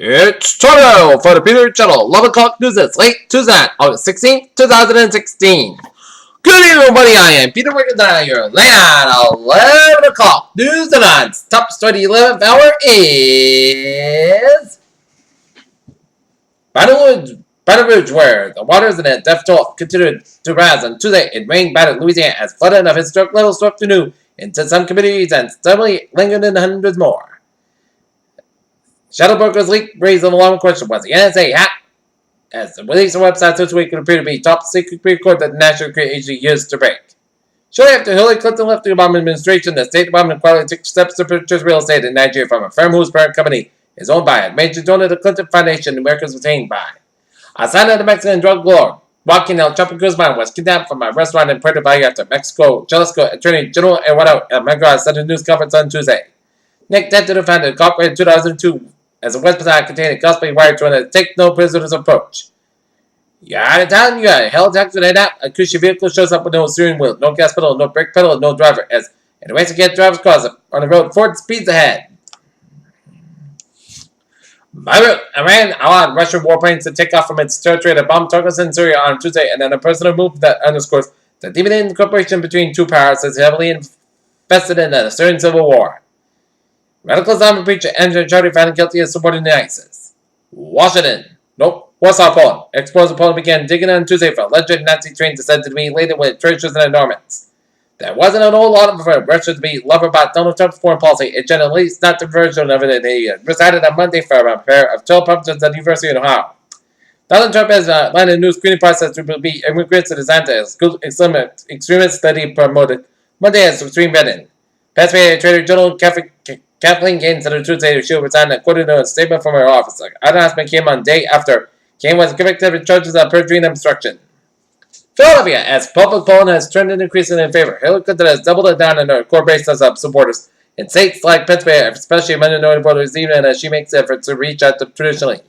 It's Toronto for the Peter Channel 11 o'clock news. It's late Tuesday, August 16th, 2016. Good evening, everybody. I am Peter Wiggins, and I am late at 11 o'clock news. Tonight's top story 11th hour is Baton Rouge, where the waters in the death toll continued to rise on Tuesday. It rained bad in Louisiana as flooding of historic levels swept anew into some communities and steadily lingered in hundreds more. Shadow Broker's leak raised an alarming question. Was the NSA hacked? As the release of websites this week would appear to be top secret record that the National Security Agency used to break. Shortly after Hillary Clinton left the Obama administration, the State Department quietly took steps to purchase real estate in Nigeria from a firm whose parent company is owned by a major donor to the Clinton Foundation America's retained by. A son of the Mexican drug lord, Joaquin El Chapo Guzman, was kidnapped from a restaurant in Puerto Vallarta after Mexico Jalisco Attorney General Eduardo Almagro said in a news conference on Tuesday. Nick Denton founded Incorporated in 2002 as a website containing a gospel wired to a take no prisoners approach. You're out of town, you got a hell tax with an app. A cushy vehicle shows up with no steering wheel, no gas pedal, no brake pedal, no driver. As in a race to get driver's cars on the road, Ford speeds ahead. By route, Iran allowed Russian warplanes to take off from its territory to bomb targets in Syria on Tuesday, and then a personal move that underscores the dividend cooperation between two powers is heavily invested in the Syrian civil war. Radical Islamic preacher Andrew Charlie found guilty of supporting the ISIS. Washington. Nope. Warsaw, Poland. Explosive Poland began digging on Tuesday for alleged Nazi trains said to be laden with treasures and adornments. There wasn't an old lot for Russia to be lover about Donald Trump's foreign policy. It generally is not the version of it they recited on Monday for a pair of 12 publishers at the University of Ohio. Donald Trump has landed a new screening process to be immigrants to the anti-extremist study promoted Monday as extreme vetting. Pennsylvania Trader General Kathleen Gaines said on Tuesday she would resign according to a statement from her office. The announcement came on day after Gaines was convicted of charges of perjury and obstruction. Philadelphia, as public polling has trended increasingly in favor, Hillary Clinton has doubled it down in her core base of supporters in states like Pennsylvania, especially minority voters, even as she makes efforts to reach out to traditionally.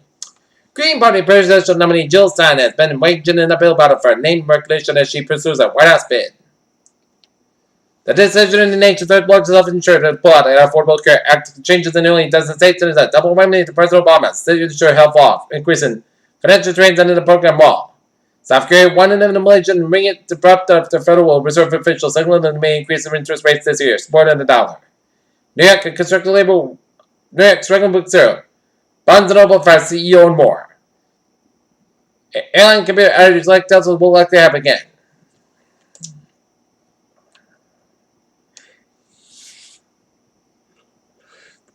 Green Party presidential nominee Jill Stein has been waging an uphill battle for name recognition as she pursues a White House bid. The decision in the nation's third largest self-insured pull out an Affordable Care Act changes in nearly a dozen states and is a double whammy to President Obama's signature health law, increasing financial strains under the program wall. South Korea wanted the Malaysian ringgit to prop up the Federal Reserve officials signaling that they may increase their interest rates this year, supporting the dollar. New York construction label New York's Reagan Book Zero, Barnes & Noble for CEO and more. Airline computer outages like Tesla will likely happen again.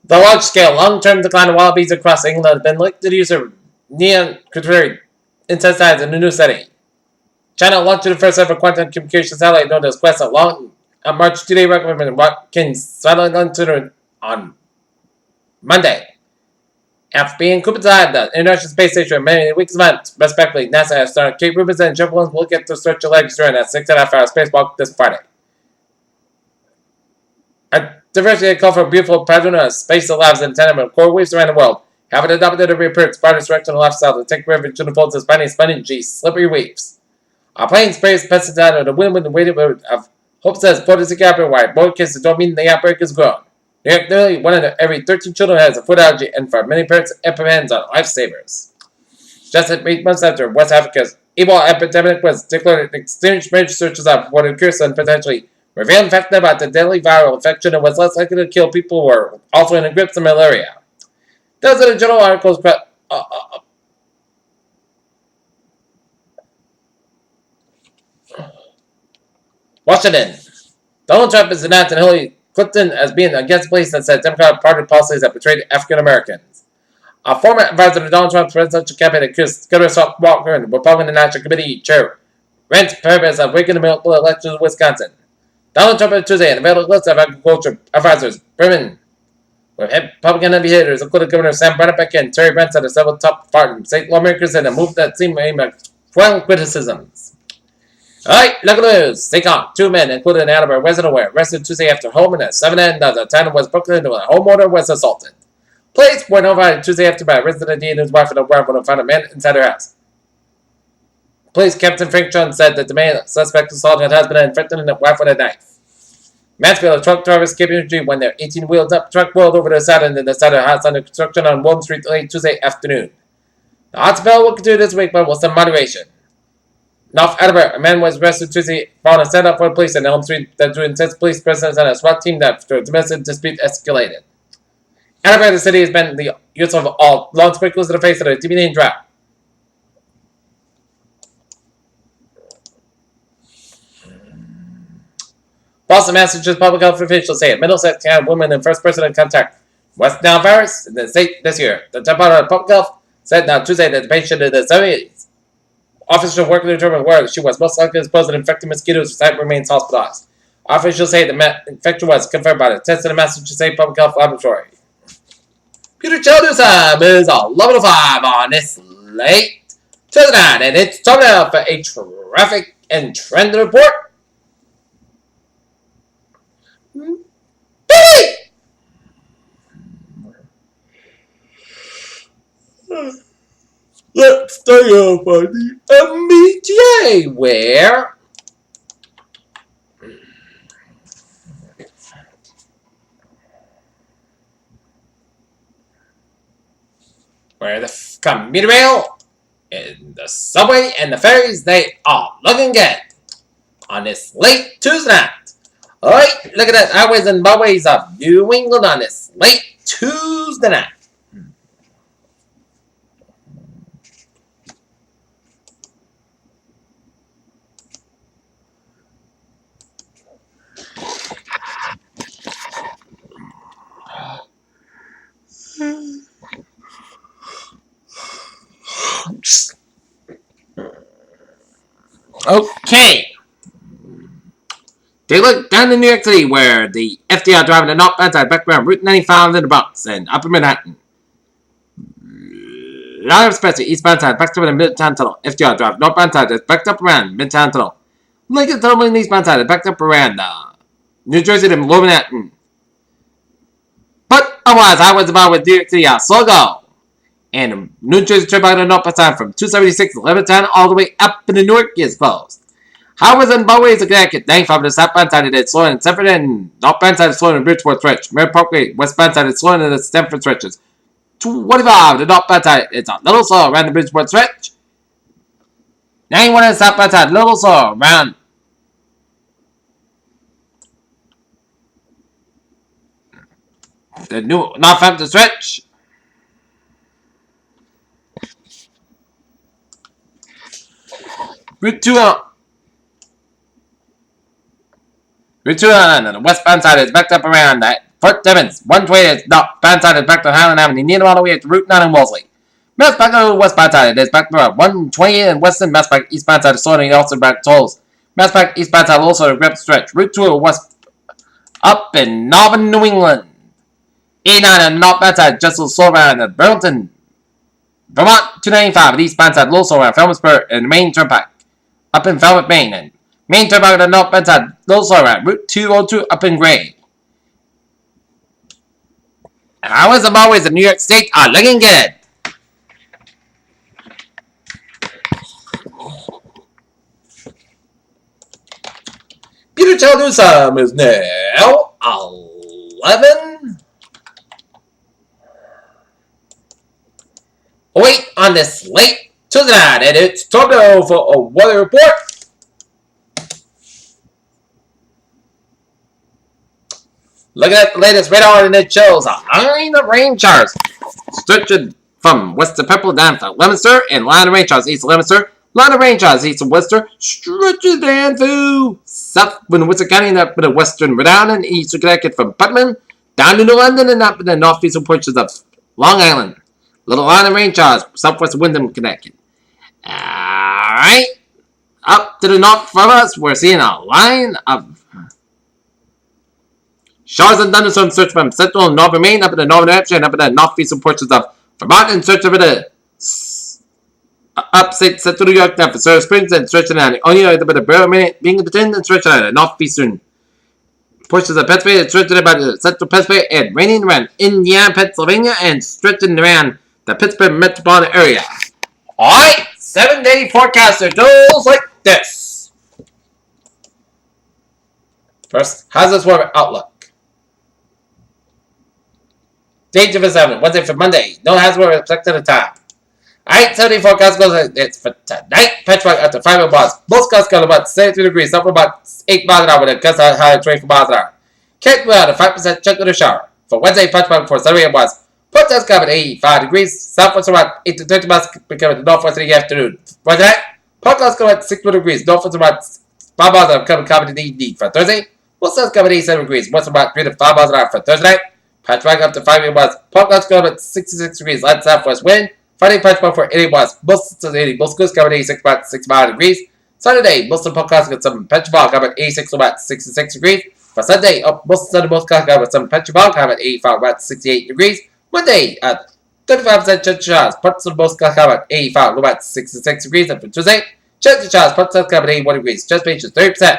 The large-scale, long-term decline of wild bees across England has been linked to the use of neon insecticides in a new study. China launched the first ever quantum communication satellite known as Quest on March 2-day recommended Watkins satellite launcher on Monday. After being inside the International Space Station for many weeks and months, respectively, NASA astronaut Kate Rubins and Jeff Williams will get to stretch their legs during a 6.5-hour spacewalk this Friday. A diversity call for a beautiful pattern of space that lives in tenement coral reefs around the world. Having adopted a reappearance farthest direction on the left side of the take refuge in the folds of spongy, slippery reefs. Our plane sprays pesticide on the wind with the weight of hope says potency capital wide. More cases don't mean the outbreak is grown. New York, nearly 1 in every 13 children has a food allergy, and for many parents, it depends on lifesavers. Just 8 months after West Africa's Ebola epidemic was declared, extinct researchers have reported cures and potentially revealing fact about the deadly viral infection and was less likely to kill people who were also in the grips of malaria. Those are the general articles. Washington. Donald Trump is announcing Hillary Clinton as being against police and said Democratic Party policies that betrayed African Americans. A former advisor to Donald Trump's presidential campaign accused Governor Scott Walker and Republican National Committee Chair Reince Priebus of rigging the municipal elections in Wisconsin. Donald Trump on Tuesday unveiled a list of agriculture advisors, Bremen, with Republican heavy hitters, including Governor Sam Brownback and Terry Branstad, are several top state lawmakers in a move that seemed aimed at quelling criticisms. Alright, local news. Take on 2 men, including an Alabama resident, were arrested Tuesday after home in a 7 end of the town of West Brooklyn when a homeowner was assaulted. Police were notified Tuesday after by a resident and his wife in a warrant when they found a man inside her house. Police Captain Frank John said that the man suspect assaulted her husband and threatened his wife with a knife. Mansfield, a truck driver escaped injury when their 18-wheeled up truck rolled over the side and then the side of the house under construction on Walton Street late Tuesday afternoon. The hot spell will continue this week, but with some moderation. North Edinburgh, a man was arrested Tuesday following a stand-up for the police in Elm Street that drew intense police presence and a SWAT team that after a domestic dispute escalated. Edinburgh, the city has been the use of all lawn sprinklers in the face of the deepening drought. Boston, Massachusetts public health officials say a Middlesex County woman in first person in contact West Nile virus in the state this year. The Department of Public Health said on Tuesday that the patient in the 70s. Officials working to determine where she was most likely exposed to infected mosquitoes. Her site remains hospitalized. Officials say the infection was confirmed by the test in the Massachusetts State Public Health Laboratory. Peter Children's time is 11:05 on this late Tuesday, and it's time now for a traffic and trend report. Let's stay up on the MBTA where the commuter rail and the subway and the ferries, they are looking good on this late Tuesday night. Alright, look at that highways and byways of New England on this late Tuesday night. Okay. Take a look down in New York City where the FDR driving the northbound side back around Route 95 in the Bronx and Upper Manhattan. Line Express eastbound side back to the Midtown Tunnel. FDR driving northbound side is backed up around Midtown Tunnel. Lincoln Tunnel in eastbound side is backed up around New Jersey to Lower Manhattan. But otherwise, highways about with New York City are slow go. And New Jersey trip out the northbound side from 276 to Levittown all the way up in the Newark is closed. Highways and byways of Connecticut, 95 to the southbound side is slowing in Stamford and northbound side is slowing in Bridgeport stretch. Mary Parkway, westbound side is slowing in the Stamford stretches. 25 to the northbound side, it's a little slow around the Bridgeport stretch. 91 to the southbound side, a little slow around the new Northampton stretch. Route 2 on the westbound side is backed up around that Fort Devens. 120 is northbound side is backed on Highland Avenue, near all the way to Route 9 in Wellesley. Mass back on the westbound side is backed around 120 and Western Mass back eastbound side is slowing also back tolls. Mass back eastbound side also a grip stretch. Route 2 west up in northern New England. 89 and northbound side just a slow around at Burlington, Vermont. 295 eastbound side also around Falmouthburg and the Main Turnpike. Up in Falmouth, Maine, and Main Turnpike on the northbound side, also around Route 202 up in Gray. And highways and byways in New York State are looking good. Peter Children's time is now 11. Wait on this late Tuesday night, and it's time now for a weather report. Look at the latest radar, and it shows a line of rain showers stretching from west of Pepperell down to Leominster, and line of rain showers east of Leominster, line of rain showers east of Worcester, stretches down through south in Worcester County and up in the western Rhode Island, east of Connecticut from Putnam down to New London and up in the northeastern portions of Long Island. Little line of rain showers, southwest Wyndham, Connecticut. Alright. Up to the north from us, we're seeing a line of showers and thunderstorms stretch from central and northern Maine up in the northern Hampshire and up in the northeastern portions of Vermont and stretch over the upstate central New York down for Silver Springs and stretching down the Onion up in the Borough, Binghamton and stretching out the northeastern portions of Pennsylvania and stretching about the central Pennsylvania and raining around Indiana, Pennsylvania and stretching around the Pittsburgh metropolitan area. Alright, 7-day forecaster goes like this. First, how's this weather outlook? Date for 7, Wednesday for Monday. No how's weather expected at the top. Alright, 70 forecast goes, it's for tonight. Patchwork up to 5 bars. Most gusts got about 73 degrees, up about 8 miles an hour with a gust of high 24 miles an hour. Can't out a 5% chance of the shower. For Wednesday, patchwork for 78 bars. Put us coming 85 degrees. Southwest around 8 to 30 miles becoming the northwest in the afternoon. For tonight, podcast coming at 60 degrees. Northwest around 5 miles an hour coming in the evening. For Thursday, most us coming 87 degrees. West about 3 to 5 miles an hour. For Thursday night, patchwork up to 5 bars. Podcast coming at 66 degrees. Light southwest wind. Friday, patchwork for 80 bars. Most to 80. Most goods coming 86 about 6 miles degrees. Saturday, most of the podcast got some patchwork coming at 86 about 66 degrees. For Sunday, most of the podcast got some patchwork coming at 85 about 68 degrees. Monday, at 35% chance of showers. Parts of the most coming at 85, about 66 degrees. And for Tuesday, chance of showers. Parts of coming at 81 degrees. Just beach is 30%.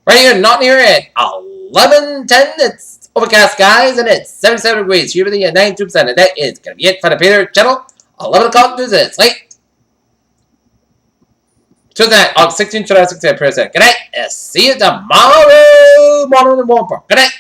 Right here, not near it. 11:10. It's overcast, guys, and it's 77 degrees. Humidity at 92%. And that is going to be it for the Peter channel. 11 o'clock news. It's late. Tuesday night, August 16th, 2016. Good night. See you tomorrow morning in Warm Park. Good night.